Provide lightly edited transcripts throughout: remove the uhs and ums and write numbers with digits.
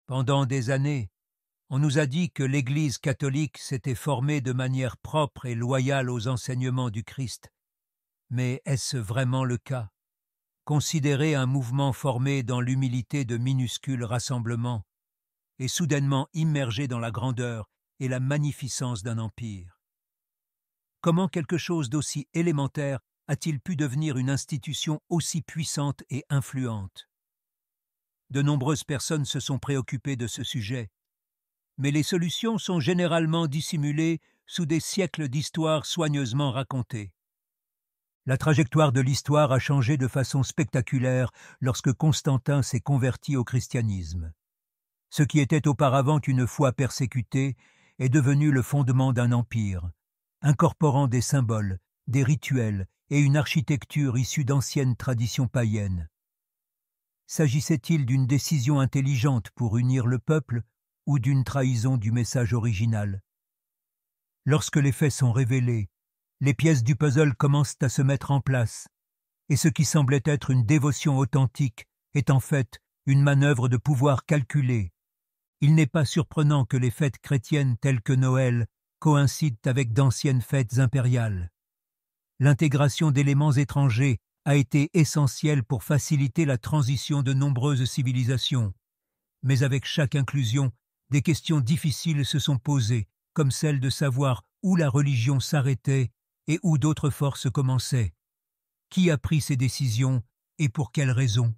Pendant des années, on nous a dit que l'Église catholique s'était formée de manière propre et loyale aux enseignements du Christ. Mais est-ce vraiment le cas? Considérez un mouvement formé dans l'humilité de minuscules rassemblements et soudainement immergé dans la grandeur et la magnificence d'un empire. Comment quelque chose d'aussi élémentaire a-t-il pu devenir une institution aussi puissante et influente? De nombreuses personnes se sont préoccupées de ce sujet, mais les solutions sont généralement dissimulées sous des siècles d'histoire soigneusement racontées. La trajectoire de l'histoire a changé de façon spectaculaire lorsque Constantin s'est converti au christianisme. Ce qui était auparavant une foi persécutée est devenu le fondement d'un empire, incorporant des symboles, des rituels et une architecture issue d'anciennes traditions païennes. S'agissait-il d'une décision intelligente pour unir le peuple ou d'une trahison du message original? Lorsque les faits sont révélés, les pièces du puzzle commencent à se mettre en place, et ce qui semblait être une dévotion authentique est en fait une manœuvre de pouvoir calculée. Il n'est pas surprenant que les fêtes chrétiennes telles que Noël coïncident avec d'anciennes fêtes impériales. L'intégration d'éléments étrangers a été essentielle pour faciliter la transition de nombreuses civilisations. Mais avec chaque inclusion, des questions difficiles se sont posées, comme celle de savoir où la religion s'arrêtait et où d'autres forces commençaient. Qui a pris ces décisions et pour quelles raisons?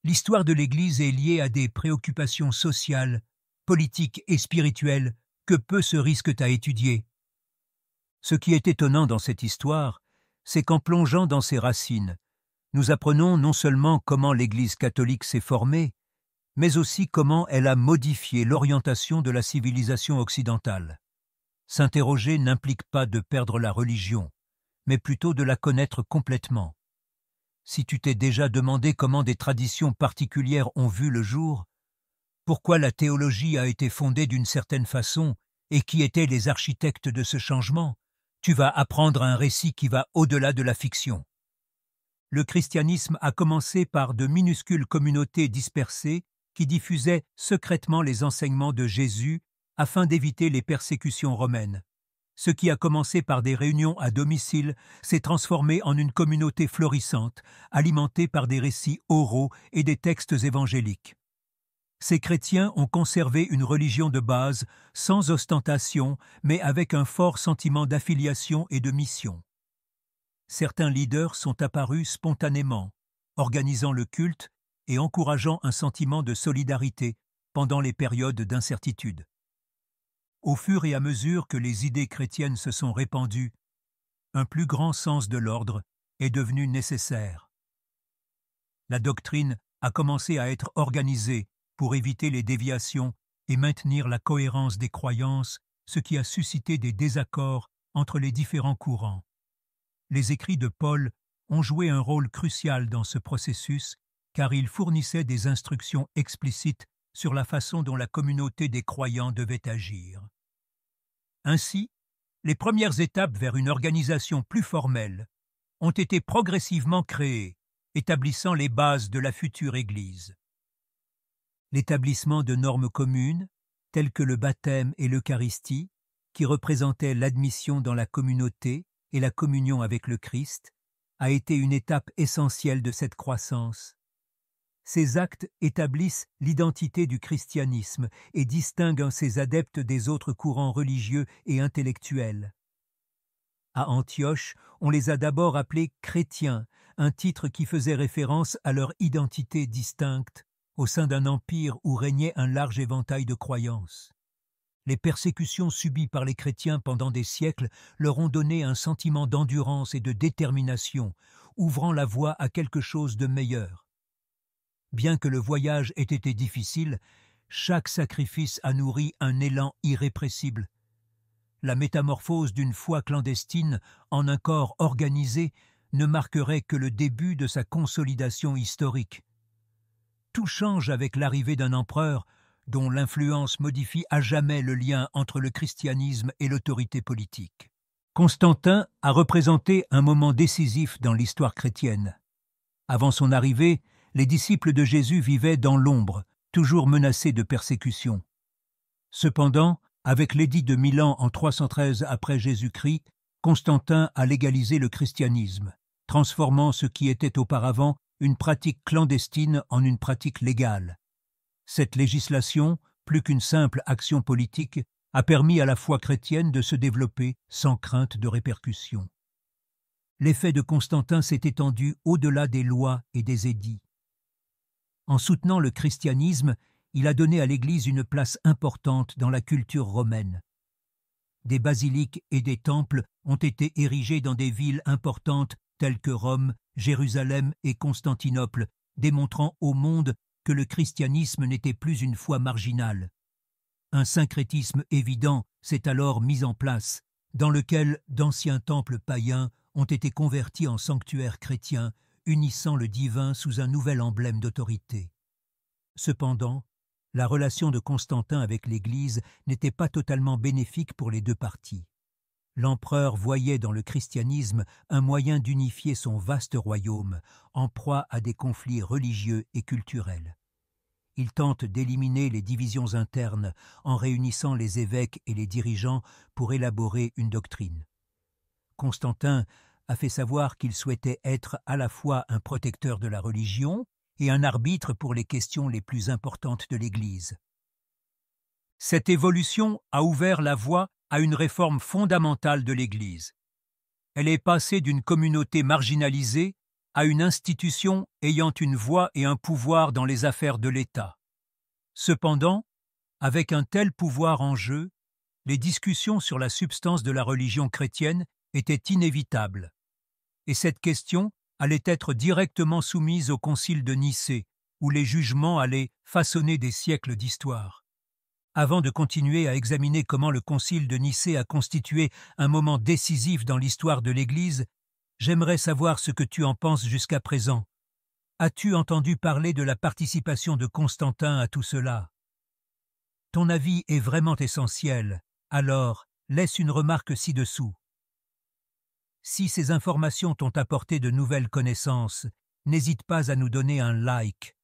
L'histoire de l'Église est liée à des préoccupations sociales, politiques et spirituelles que peu se risquent à étudier. Ce qui est étonnant dans cette histoire, c'est qu'en plongeant dans ses racines, nous apprenons non seulement comment l'Église catholique s'est formée, mais aussi comment elle a modifié l'orientation de la civilisation occidentale. S'interroger n'implique pas de perdre la religion, mais plutôt de la connaître complètement. Si tu t'es déjà demandé comment des traditions particulières ont vu le jour, pourquoi la théologie a été fondée d'une certaine façon et qui étaient les architectes de ce changement, tu vas apprendre un récit qui va au-delà de la fiction. Le christianisme a commencé par de minuscules communautés dispersées qui diffusaient secrètement les enseignements de Jésus afin d'éviter les persécutions romaines. Ce qui a commencé par des réunions à domicile s'est transformé en une communauté florissante, alimentée par des récits oraux et des textes évangéliques. Ces chrétiens ont conservé une religion de base, sans ostentation, mais avec un fort sentiment d'affiliation et de mission. Certains leaders sont apparus spontanément, organisant le culte et encourageant un sentiment de solidarité pendant les périodes d'incertitude. Au fur et à mesure que les idées chrétiennes se sont répandues, un plus grand sens de l'ordre est devenu nécessaire. La doctrine a commencé à être organisée pour éviter les déviations et maintenir la cohérence des croyances, ce qui a suscité des désaccords entre les différents courants. Les écrits de Paul ont joué un rôle crucial dans ce processus car ils fournissaient des instructions explicites sur la façon dont la communauté des croyants devait agir. Ainsi, les premières étapes vers une organisation plus formelle ont été progressivement créées, établissant les bases de la future Église. L'établissement de normes communes, telles que le baptême et l'Eucharistie, qui représentaient l'admission dans la communauté et la communion avec le Christ, a été une étape essentielle de cette croissance. Ces actes établissent l'identité du christianisme et distinguent ses adeptes des autres courants religieux et intellectuels. À Antioche, on les a d'abord appelés chrétiens, un titre qui faisait référence à leur identité distincte au sein d'un empire où régnait un large éventail de croyances. Les persécutions subies par les chrétiens pendant des siècles leur ont donné un sentiment d'endurance et de détermination, ouvrant la voie à quelque chose de meilleur. Bien que le voyage ait été difficile, chaque sacrifice a nourri un élan irrépressible. La métamorphose d'une foi clandestine en un corps organisé ne marquerait que le début de sa consolidation historique. Tout change avec l'arrivée d'un empereur dont l'influence modifie à jamais le lien entre le christianisme et l'autorité politique. Constantin a représenté un moment décisif dans l'histoire chrétienne. Avant son arrivée, les disciples de Jésus vivaient dans l'ombre, toujours menacée de persécution. Cependant, avec l'édit de Milan en 313 après Jésus-Christ, Constantin a légalisé le christianisme, transformant ce qui était auparavant une pratique clandestine en une pratique légale. Cette législation, plus qu'une simple action politique, a permis à la foi chrétienne de se développer sans crainte de répercussions. L'effet de Constantin s'est étendu au-delà des lois et des édits. En soutenant le christianisme, il a donné à l'Église une place importante dans la culture romaine. Des basiliques et des temples ont été érigés dans des villes importantes telles que Rome, Jérusalem et Constantinople, démontrant au monde que le christianisme n'était plus une foi marginale. Un syncrétisme évident s'est alors mis en place, dans lequel d'anciens temples païens ont été convertis en sanctuaires chrétiens, unissant le divin sous un nouvel emblème d'autorité. Cependant, la relation de Constantin avec l'Église n'était pas totalement bénéfique pour les deux parties. L'empereur voyait dans le christianisme un moyen d'unifier son vaste royaume, en proie à des conflits religieux et culturels. Il tente d'éliminer les divisions internes en réunissant les évêques et les dirigeants pour élaborer une doctrine. Constantin a fait savoir qu'il souhaitait être à la fois un protecteur de la religion et un arbitre pour les questions les plus importantes de l'Église. Cette évolution a ouvert la voie à une réforme fondamentale de l'Église. Elle est passée d'une communauté marginalisée à une institution ayant une voix et un pouvoir dans les affaires de l'État. Cependant, avec un tel pouvoir en jeu, les discussions sur la substance de la religion chrétienne étaient inévitables. Et cette question allait être directement soumise au concile de Nicée, où les jugements allaient façonner des siècles d'histoire. Avant de continuer à examiner comment le concile de Nicée a constitué un moment décisif dans l'histoire de l'Église, j'aimerais savoir ce que tu en penses jusqu'à présent. As-tu entendu parler de la participation de Constantin à tout cela? Ton avis est vraiment essentiel, alors laisse une remarque ci-dessous. Si ces informations t'ont apporté de nouvelles connaissances, n'hésite pas à nous donner un like.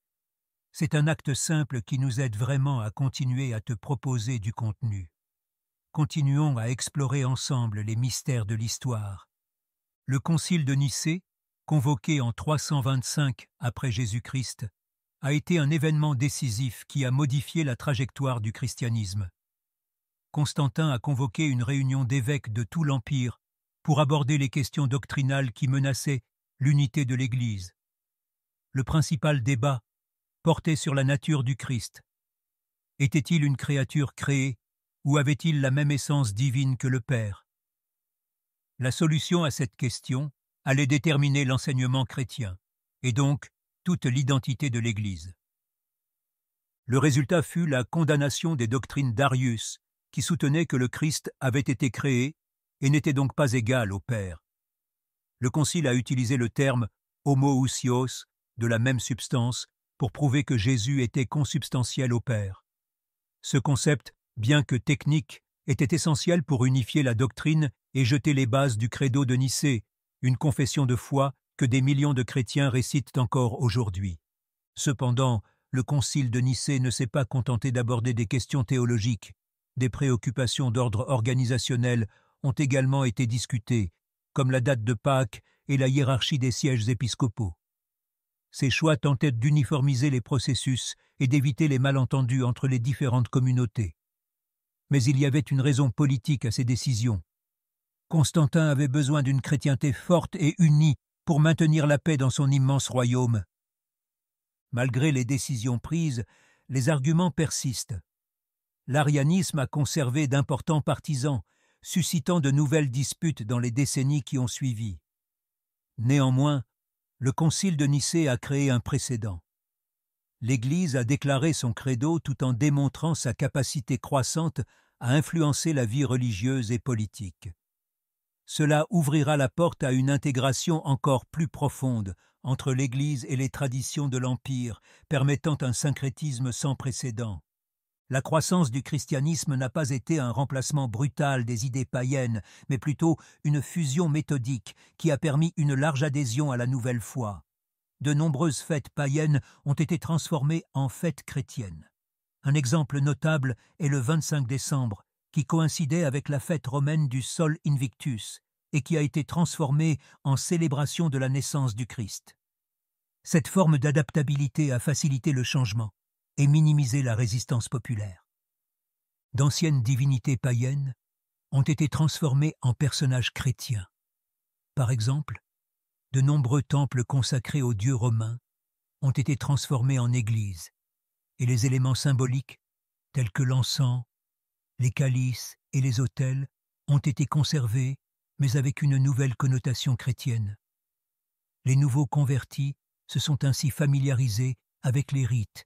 C'est un acte simple qui nous aide vraiment à continuer à te proposer du contenu. Continuons à explorer ensemble les mystères de l'histoire. Le concile de Nicée, convoqué en 325 après Jésus-Christ, a été un événement décisif qui a modifié la trajectoire du christianisme. Constantin a convoqué une réunion d'évêques de tout l'Empire pour aborder les questions doctrinales qui menaçaient l'unité de l'Église. Le principal débat portait sur la nature du Christ. Était-il une créature créée ou avait-il la même essence divine que le Père? La solution à cette question allait déterminer l'enseignement chrétien, et donc toute l'identité de l'Église. Le résultat fut la condamnation des doctrines d'Arius, qui soutenait que le Christ avait été créé et n'était donc pas égal au Père. Le Concile a utilisé le terme « homoousios » de la même substance pour prouver que Jésus était consubstantiel au Père. Ce concept, bien que technique, était essentiel pour unifier la doctrine et jeter les bases du credo de Nicée, une confession de foi que des millions de chrétiens récitent encore aujourd'hui. Cependant, le Concile de Nicée ne s'est pas contenté d'aborder des questions théologiques. Des préoccupations d'ordre organisationnel ont également été discutées, comme la date de Pâques et la hiérarchie des sièges épiscopaux. Ces choix tentaient d'uniformiser les processus et d'éviter les malentendus entre les différentes communautés. Mais il y avait une raison politique à ces décisions. Constantin avait besoin d'une chrétienté forte et unie pour maintenir la paix dans son immense royaume. Malgré les décisions prises, les arguments persistent. L'arianisme a conservé d'importants partisans, suscitant de nouvelles disputes dans les décennies qui ont suivi. Néanmoins, le Concile de Nicée a créé un précédent. L'Église a déclaré son credo tout en démontrant sa capacité croissante à influencer la vie religieuse et politique. Cela ouvrira la porte à une intégration encore plus profonde entre l'Église et les traditions de l'Empire, permettant un syncrétisme sans précédent. La croissance du christianisme n'a pas été un remplacement brutal des idées païennes, mais plutôt une fusion méthodique qui a permis une large adhésion à la nouvelle foi. de nombreuses fêtes païennes ont été transformées en fêtes chrétiennes. Un exemple notable est le 25 décembre, qui coïncidait avec la fête romaine du Sol Invictus et qui a été transformée en célébration de la naissance du Christ. Cette forme d'adaptabilité a facilité le changement et minimisé la résistance populaire. D'anciennes divinités païennes ont été transformées en personnages chrétiens. Par exemple, de nombreux temples consacrés aux dieux romains ont été transformés en églises, et les éléments symboliques, tels que l'encens, les calices et les autels, ont été conservés, mais avec une nouvelle connotation chrétienne. Les nouveaux convertis se sont ainsi familiarisés avec les rites,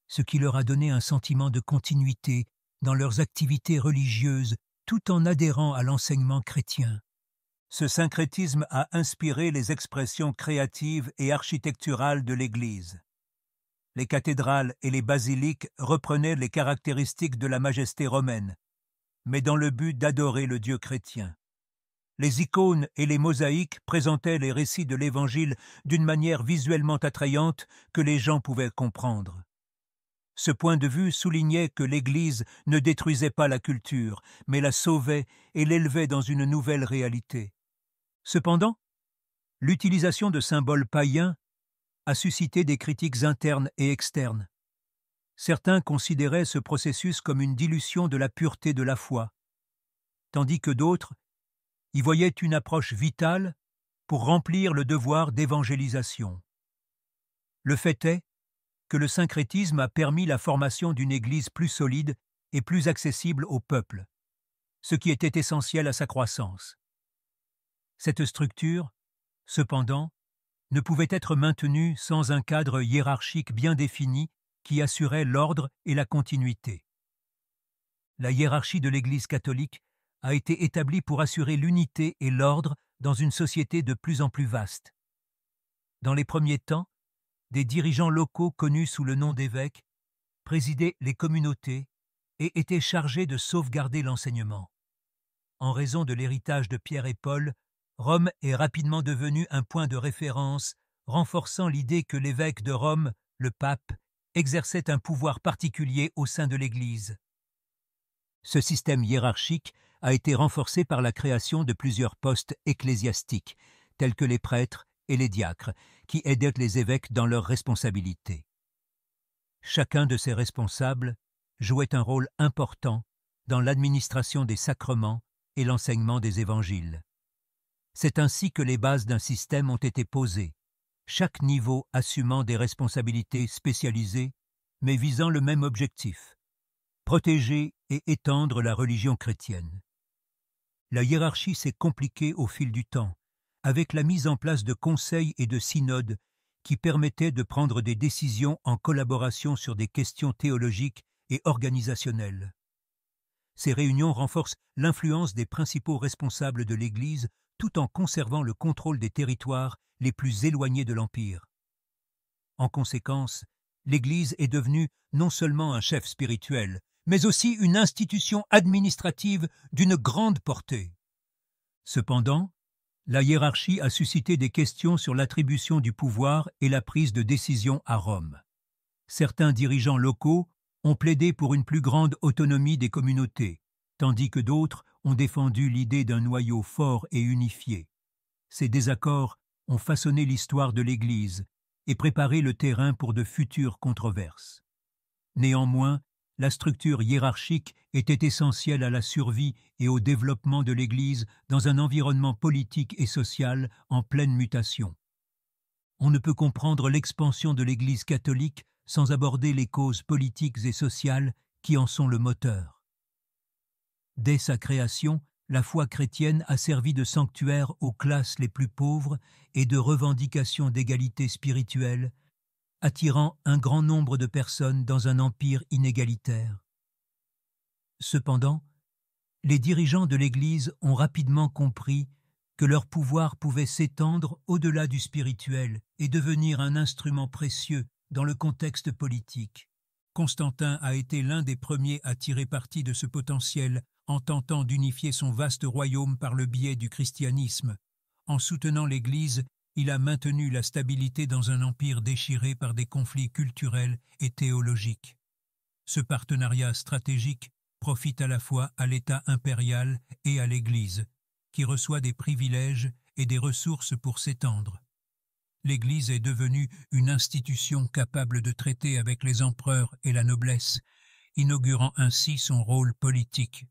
ce qui leur a donné un sentiment de continuité dans leurs activités religieuses tout en adhérant à l'enseignement chrétien. Ce syncrétisme a inspiré les expressions créatives et architecturales de l'Église. Les cathédrales et les basiliques reprenaient les caractéristiques de la majesté romaine, mais dans le but d'adorer le Dieu chrétien. Les icônes et les mosaïques présentaient les récits de l'Évangile d'une manière visuellement attrayante que les gens pouvaient comprendre. Ce point de vue soulignait que l'Église ne détruisait pas la culture, mais la sauvait et l'élevait dans une nouvelle réalité. Cependant, l'utilisation de symboles païens a suscité des critiques internes et externes. Certains considéraient ce processus comme une dilution de la pureté de la foi, tandis que d'autres y voyaient une approche vitale pour remplir le devoir d'évangélisation. Le fait est que le syncrétisme a permis la formation d'une Église plus solide et plus accessible au peuple, ce qui était essentiel à sa croissance. Cette structure, cependant, ne pouvait être maintenue sans un cadre hiérarchique bien défini qui assurait l'ordre et la continuité. La hiérarchie de l'Église catholique a été établie pour assurer l'unité et l'ordre dans une société de plus en plus vaste. Dans les premiers temps, des dirigeants locaux connus sous le nom d'évêques présidaient les communautés et étaient chargés de sauvegarder l'enseignement. En raison de l'héritage de Pierre et Paul, Rome est rapidement devenue un point de référence, renforçant l'idée que l'évêque de Rome, le pape, exerçait un pouvoir particulier au sein de l'Église. Ce système hiérarchique a été renforcé par la création de plusieurs postes ecclésiastiques, tels que les prêtres et les diacres, qui aidaient les évêques dans leurs responsabilités. Chacun de ces responsables jouait un rôle important dans l'administration des sacrements et l'enseignement des évangiles. C'est ainsi que les bases d'un système ont été posées, chaque niveau assumant des responsabilités spécialisées, mais visant le même objectif: protéger et étendre la religion chrétienne. La hiérarchie s'est compliquée au fil du temps, avec la mise en place de conseils et de synodes qui permettaient de prendre des décisions en collaboration sur des questions théologiques et organisationnelles. Ces réunions renforcent l'influence des principaux responsables de l'Église tout en conservant le contrôle des territoires les plus éloignés de l'Empire. En conséquence, l'Église est devenue non seulement un chef spirituel, mais aussi une institution administrative d'une grande portée. Cependant, la hiérarchie a suscité des questions sur l'attribution du pouvoir et la prise de décision à Rome. Certains dirigeants locaux ont plaidé pour une plus grande autonomie des communautés, tandis que d'autres ont défendu l'idée d'un noyau fort et unifié. Ces désaccords ont façonné l'histoire de l'Église et préparé le terrain pour de futures controverses. Néanmoins, la structure hiérarchique était essentielle à la survie et au développement de l'Église dans un environnement politique et social en pleine mutation. On ne peut comprendre l'expansion de l'Église catholique sans aborder les causes politiques et sociales qui en sont le moteur. Dès sa création, la foi chrétienne a servi de sanctuaire aux classes les plus pauvres et de revendication d'égalité spirituelle, attirant un grand nombre de personnes dans un empire inégalitaire. Cependant, les dirigeants de l'Église ont rapidement compris que leur pouvoir pouvait s'étendre au-delà du spirituel et devenir un instrument précieux dans le contexte politique. Constantin a été l'un des premiers à tirer parti de ce potentiel en tentant d'unifier son vaste royaume par le biais du christianisme. En soutenant l'Église, il a maintenu la stabilité dans un empire déchiré par des conflits culturels et théologiques. Ce partenariat stratégique profite à la fois à l'État impérial et à l'Église, qui reçoit des privilèges et des ressources pour s'étendre. L'Église est devenue une institution capable de traiter avec les empereurs et la noblesse, inaugurant ainsi son rôle politique.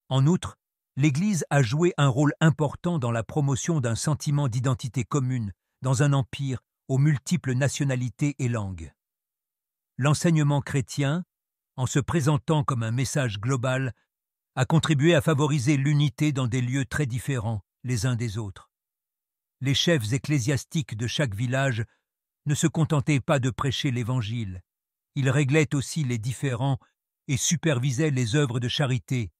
En outre, l'Église a joué un rôle important dans la promotion d'un sentiment d'identité commune dans un empire aux multiples nationalités et langues. L'enseignement chrétien, en se présentant comme un message global, a contribué à favoriser l'unité dans des lieux très différents les uns des autres. Les chefs ecclésiastiques de chaque village ne se contentaient pas de prêcher l'Évangile. Ils réglaient aussi les différends et supervisaient les œuvres de charité,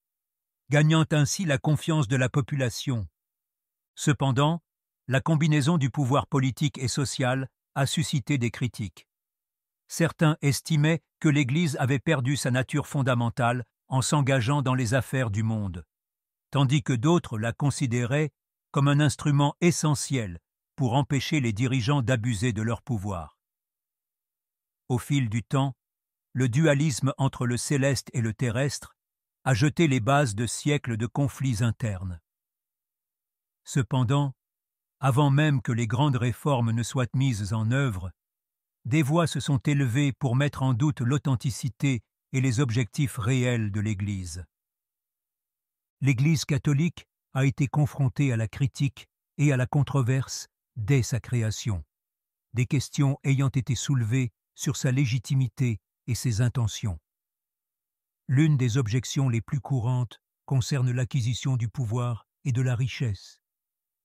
gagnant ainsi la confiance de la population. Cependant, la combinaison du pouvoir politique et social a suscité des critiques. Certains estimaient que l'Église avait perdu sa nature fondamentale en s'engageant dans les affaires du monde, tandis que d'autres la considéraient comme un instrument essentiel pour empêcher les dirigeants d'abuser de leur pouvoir. Au fil du temps, le dualisme entre le céleste et le terrestre a jeté les bases de siècles de conflits internes. Cependant, avant même que les grandes réformes ne soient mises en œuvre, des voix se sont élevées pour mettre en doute l'authenticité et les objectifs réels de l'Église. L'Église catholique a été confrontée à la critique et à la controverse dès sa création, des questions ayant été soulevées sur sa légitimité et ses intentions. L'une des objections les plus courantes concerne l'acquisition du pouvoir et de la richesse,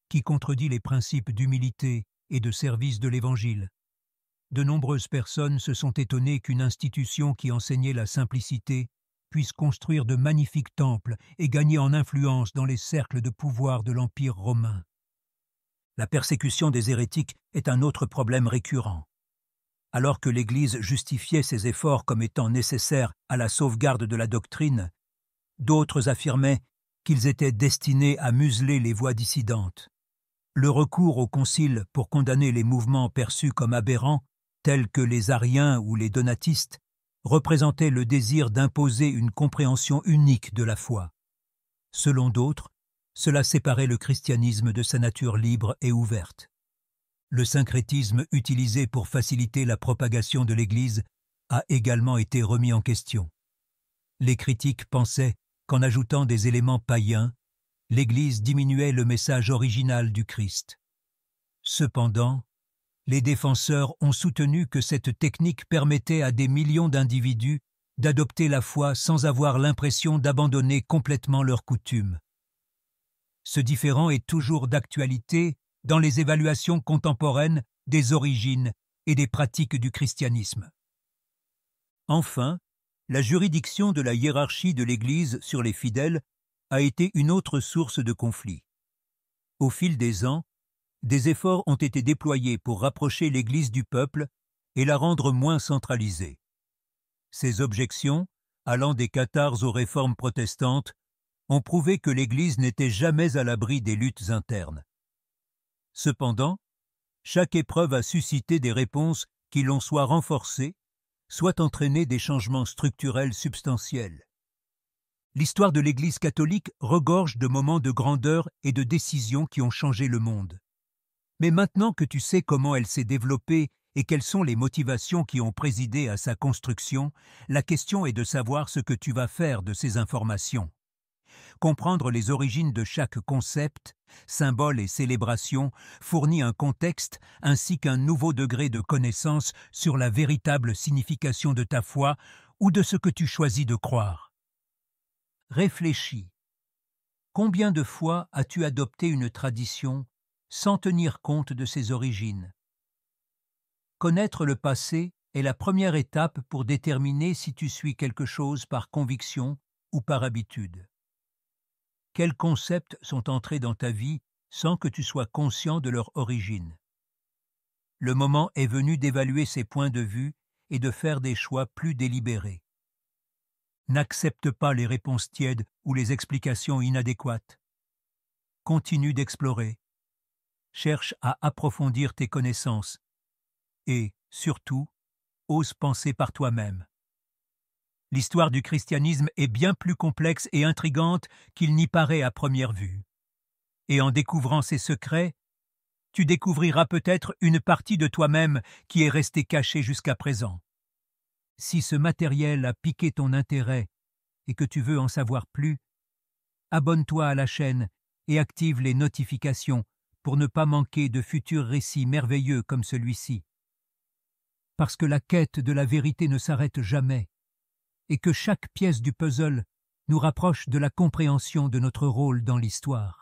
qui contredit les principes d'humilité et de service de l'Évangile. De nombreuses personnes se sont étonnées qu'une institution qui enseignait la simplicité puisse construire de magnifiques temples et gagner en influence dans les cercles de pouvoir de l'Empire romain. La persécution des hérétiques est un autre problème récurrent. Alors que l'Église justifiait ses efforts comme étant nécessaires à la sauvegarde de la doctrine, d'autres affirmaient qu'ils étaient destinés à museler les voix dissidentes. Le recours au concile pour condamner les mouvements perçus comme aberrants, tels que les ariens ou les donatistes, représentait le désir d'imposer une compréhension unique de la foi. Selon d'autres, cela séparait le christianisme de sa nature libre et ouverte. Le syncrétisme utilisé pour faciliter la propagation de l'Église a également été remis en question. Les critiques pensaient qu'en ajoutant des éléments païens, l'Église diminuait le message original du Christ. Cependant, les défenseurs ont soutenu que cette technique permettait à des millions d'individus d'adopter la foi sans avoir l'impression d'abandonner complètement leurs coutumes. Ce différend est toujours d'actualité dans les évaluations contemporaines des origines et des pratiques du christianisme. Enfin, la juridiction de la hiérarchie de l'Église sur les fidèles a été une autre source de conflit. Au fil des ans, des efforts ont été déployés pour rapprocher l'Église du peuple et la rendre moins centralisée. Ces objections, allant des cathares aux réformes protestantes, ont prouvé que l'Église n'était jamais à l'abri des luttes internes. Cependant, chaque épreuve a suscité des réponses qui l'ont soit renforcé, soit entraîné des changements structurels substantiels. L'histoire de l'Église catholique regorge de moments de grandeur et de décisions qui ont changé le monde. Mais maintenant que tu sais comment elle s'est développée et quelles sont les motivations qui ont présidé à sa construction, la question est de savoir ce que tu vas faire de ces informations. Comprendre les origines de chaque concept, symbole et célébration fournit un contexte ainsi qu'un nouveau degré de connaissance sur la véritable signification de ta foi ou de ce que tu choisis de croire. Réfléchis. Combien de fois as-tu adopté une tradition sans tenir compte de ses origines? Connaître le passé est la première étape pour déterminer si tu suis quelque chose par conviction ou par habitude. Quels concepts sont entrés dans ta vie sans que tu sois conscient de leur origine? Le moment est venu d'évaluer ces points de vue et de faire des choix plus délibérés. N'accepte pas les réponses tièdes ou les explications inadéquates. Continue d'explorer. cherche à approfondir tes connaissances et, surtout, ose penser par toi-même. L'histoire du christianisme est bien plus complexe et intrigante qu'il n'y paraît à première vue. Et en découvrant ses secrets, tu découvriras peut-être une partie de toi-même qui est restée cachée jusqu'à présent. Si ce matériel a piqué ton intérêt et que tu veux en savoir plus, abonne-toi à la chaîne et active les notifications pour ne pas manquer de futurs récits merveilleux comme celui-ci. Parce que la quête de la vérité ne s'arrête jamais et que chaque pièce du puzzle nous rapproche de la compréhension de notre rôle dans l'histoire.